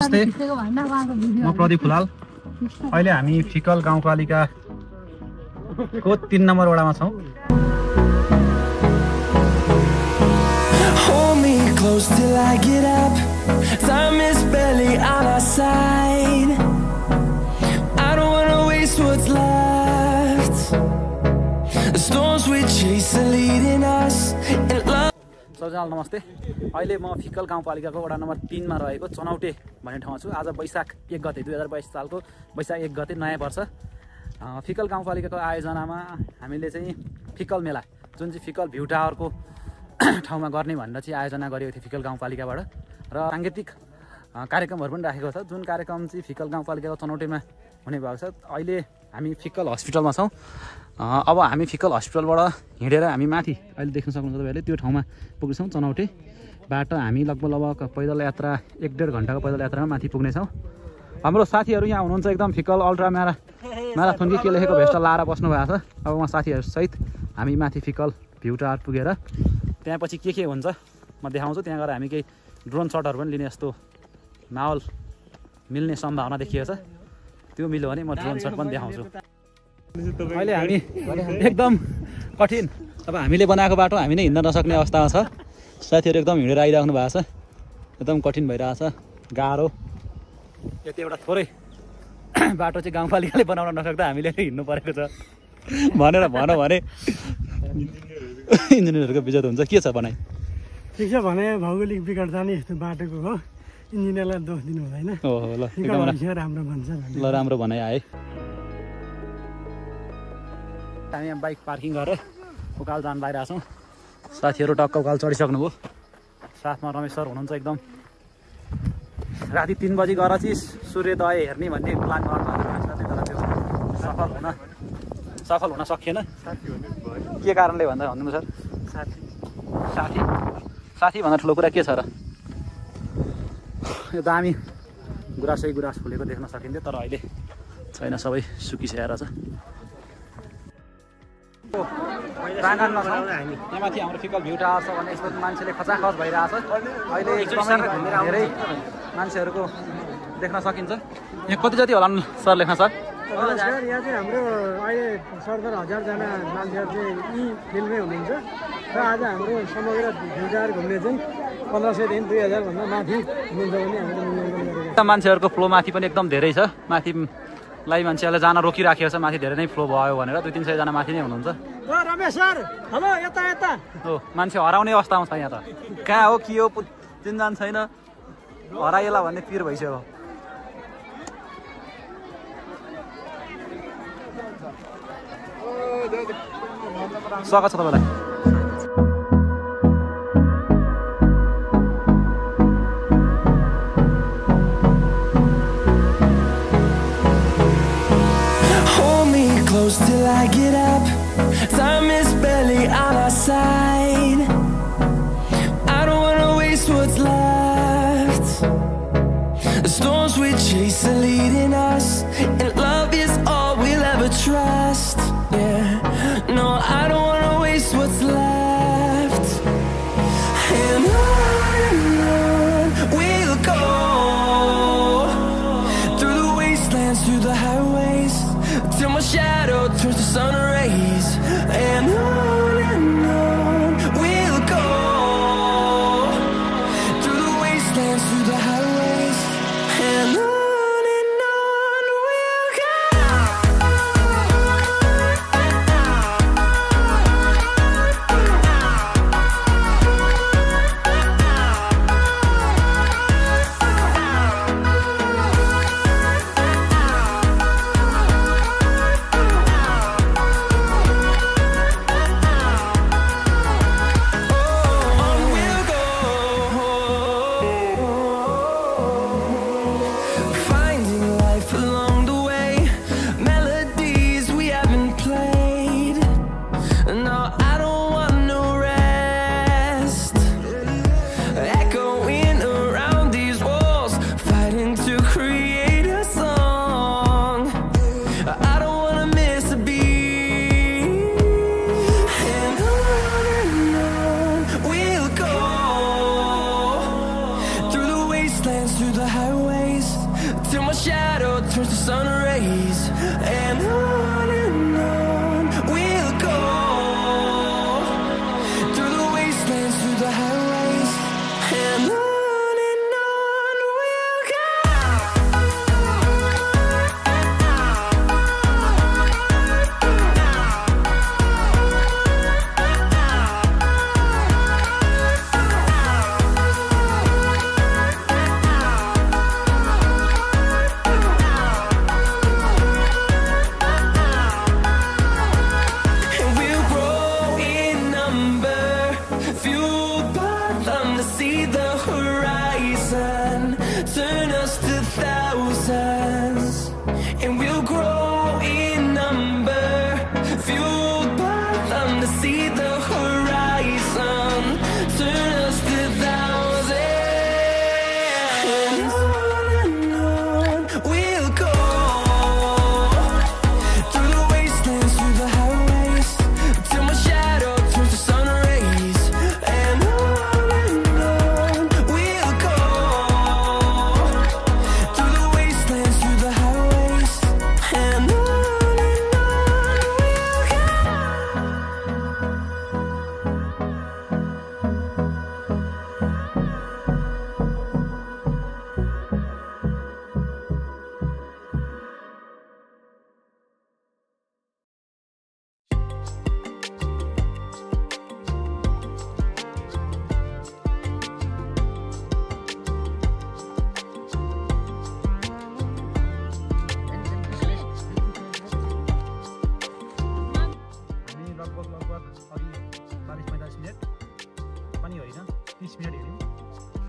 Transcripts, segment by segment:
नमस्ते, म प्रदीप फुलाल। अहिले हामी फिकल गाउँपालिकाको 3 नम्बर वडामा छौँ। Hold me close till I get up. Time is barely on our side. I don't wanna waste what's left. The storms we chase are leading us. सबैजनालाई नमस्ते। अहिले म fickle गाउँपालिकाको वडा नम्बर 3 मा रहेको चनौटे भन्ने ठाउँमा छु। आज वैशाख 1 गते 2022 सालको वैशाख 1 गते नयाँ वर्ष। फिकल गाउँपालिकाको आयोजनामा हामीले चाहिँ फिकल मेला, जुन चाहिँ फिकल भ्यू टावरको ठाउँमा गर्ने भनेर चाहिँ आयोजना गरेको थियो फिकल गाउँपालिकाबाट, र साङ्गीतिक कार्यक्रमहरू पनि राखेको छ। जुन कार्यक्रम चाहिँ फिकल गाउँपालिकाको चनौटेमा हुने भएको छ। अहिले हामी फिकल हस्पिटलमा छौँ। अब हामी फिकल हस्पिटलबाट हिँडेर हामी माथि अहिले देख्न सक्नुहुन्छ तपाईँहरूले त्यो ठाउँमा पुग्नेछौँ। चनौटेबाट हामी लगभग पैदल यात्रा 1-1.5 घन्टाको पैदल यात्रामा माथि पुग्नेछौँ। हाम्रो साथीहरू यहाँ हुनुहुन्छ, एकदम फिकल अल्ट्रा म्याराथन के लेखेको भेस्ट लाएर बस्नु भएको छ। अब उहाँ साथीहरूसहित हामी माथि फिकल भ्यू टावर पुगेर त्यहाँ पछि के हुन्छ म देखाउँछु। त्यहाँ गएर हामी केही ड्रोन सटहरू पनि लिने जस्तो माहौल मिल्ने सम्भावना देखिएको छ। त्यो मिल्यो भने म ड्रोन सट पनि देखाउँछु। अहिले हामी एकदम कठिन, अब हामीले बनाएको बाटो हामी नै हिँड्न नसक्ने अवस्थामा छ। साथीहरू एकदम हिँडेर आइराख्नु भएको छ। एकदम कठिन भइरहेछ, गाह्रो। यति एउटा थोरै बाटो चाहिँ गाउँपालिकाले बनाउन नसक्दा हामीले हिँड्नु परेको छ भनेर भनौँ भने इन्जिनियरहरूको विजत हुन्छ। के छ भनाइ? ठिक छ भने भौगोलिक विकटता नै यस्तो बाटोको हो, इन्जिनियरलाई दोष दिनु हुँदैन। ओहो ल, राम्रो भन्छ ल, राम्रो भनाइ आए। हामी यहाँ बाइक पार्किङ गरेर उकाल जान लागिरहेको छौँ। साथीहरू टक्क उकाल चढिसक्नुभयो। साथमा रमेश सर हुनुहुन्छ। एकदम राति 3 बजी गएर चाहिँ सूर्योदय हेर्ने भन्ने प्लान गर्नुभएको थियो, तर त्यो सफल हुन सकिएन। के कारणले भन्दा भन्नु सर? साथी भन्दा ठुलो कुरा के छ र? यो दामी गुराँस फुलेको देख्न सकिन्थ्यो, तर अहिले छैन, सबै सुकिसकेर छ। प्राङ्गणमा छ यहाँ माथि हाम्रो फिकल भ्यू टावर छ भने यसको मान्छेले खचाखच भइरहेछ। अहिले एकदमै धेरै मान्छेहरूको देख्न सकिन्छ। यहाँ कति जति होला सर लेख्न सर? नमस्कार, यहाँ चाहिँ हाम्रो अहिले 70,000 मान्छेहरू चाहिँ यी फिल्डमै हुनुहुन्छ, र आज हाम्रो समग्र भ्यू टावर घुम्ने चाहिँ 1500 देखि 2000 भन्दा माथि हुनुहुन्छ भने हामीले मूल्याङ्कन गरेका छौँ। मान्छेहरूको फ्लो माथि पनि एकदम धेरै छ। माथिलाई मान्छेहरूले जान रोकिराखेको छ, माथि धेरै नै फ्लो भयो भनेर 200-300 जना माथि नै हुनुहुन्छ। रमेश सर, हेलो, यता हो, मान्छे हराउने अवस्थामा छ यहाँ त। कहाँ हो, के हो, चिन्जान छैन, हराइएला भन्ने पिर भइसक्यो। स्वागत छ तपाईँलाई। Close till I get up. Time is barely on our side. I don't wanna waste what's left. The storms we chase are leading us, and love is all we'll ever trust. Yeah, no, I don't wanna waste what's left. And on we'll go, through the wastelands, through the highways, till my shadow turns to sun rays. And on we'll go, through the wastelands, through the highways. And on we'll highways till my shadow turns to sun rays. And on we'll go through the wastelands, through the highways, and on we'll go. See the horizon turn us to thousands, and we'll grow in number, fueled by them to see the horizon turn us to thousands. And on we'll go through the wastelands, through the highways, till my shadow turns to sun rays. And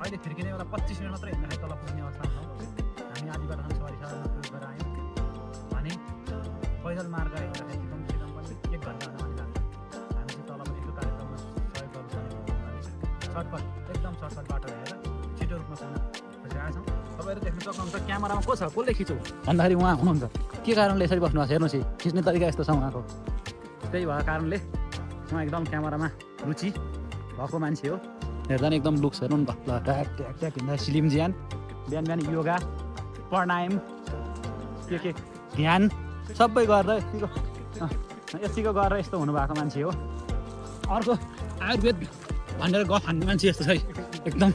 अहिले फिर्किने बेला 25 minute मात्रै हिँड्दाखेरि तल पुग्ने अवस्थामा छौँ। हामी आधी बाटो सवारी साधनमा प्रयोग गरेर आयौँ भने पैदल मार्ग हेर्दाखेरि कमसेकम पनि 1 घन्टाभन्दा माथि लाग्छ। हामी चाहिँ तल पनि यसो कार्यक्रममा सहयोग गर्नुपर्ने सर्टकट, एकदम सर्टकट बाटो हेरेर छिटो रूपमा पुग्न खोजिरहेका छौँ। तपाईँहरू देख्न सक्नुहुन्छ क्यामेरामा को छ, कसले खिच्यो भन्दाखेरि उहाँ हुनुहुन्छ। के कारणले यसरी बस्नुभएको छ हेर्नुहोस्, खिच्ने तरिका यस्तो छ उहाँको। त्यही भएको कारणले उहाँ एकदम क्यामेरामा रुचि भएको मान्छे हो। हेर्दा नि एकदम लुक्स हेर्नु नि त, ल ट्याक ट्याक ट्याक हिँड्दा सिलिम ज्यान, बिहान बिहान योगा प्राणायाम के ध्यान सबै गरेर यतिको गरेर यस्तो हुनुभएको मान्छे हो। अर्को आयुर्वेद भनेर गफ हान्ने मान्छे यस्तो छ एकदम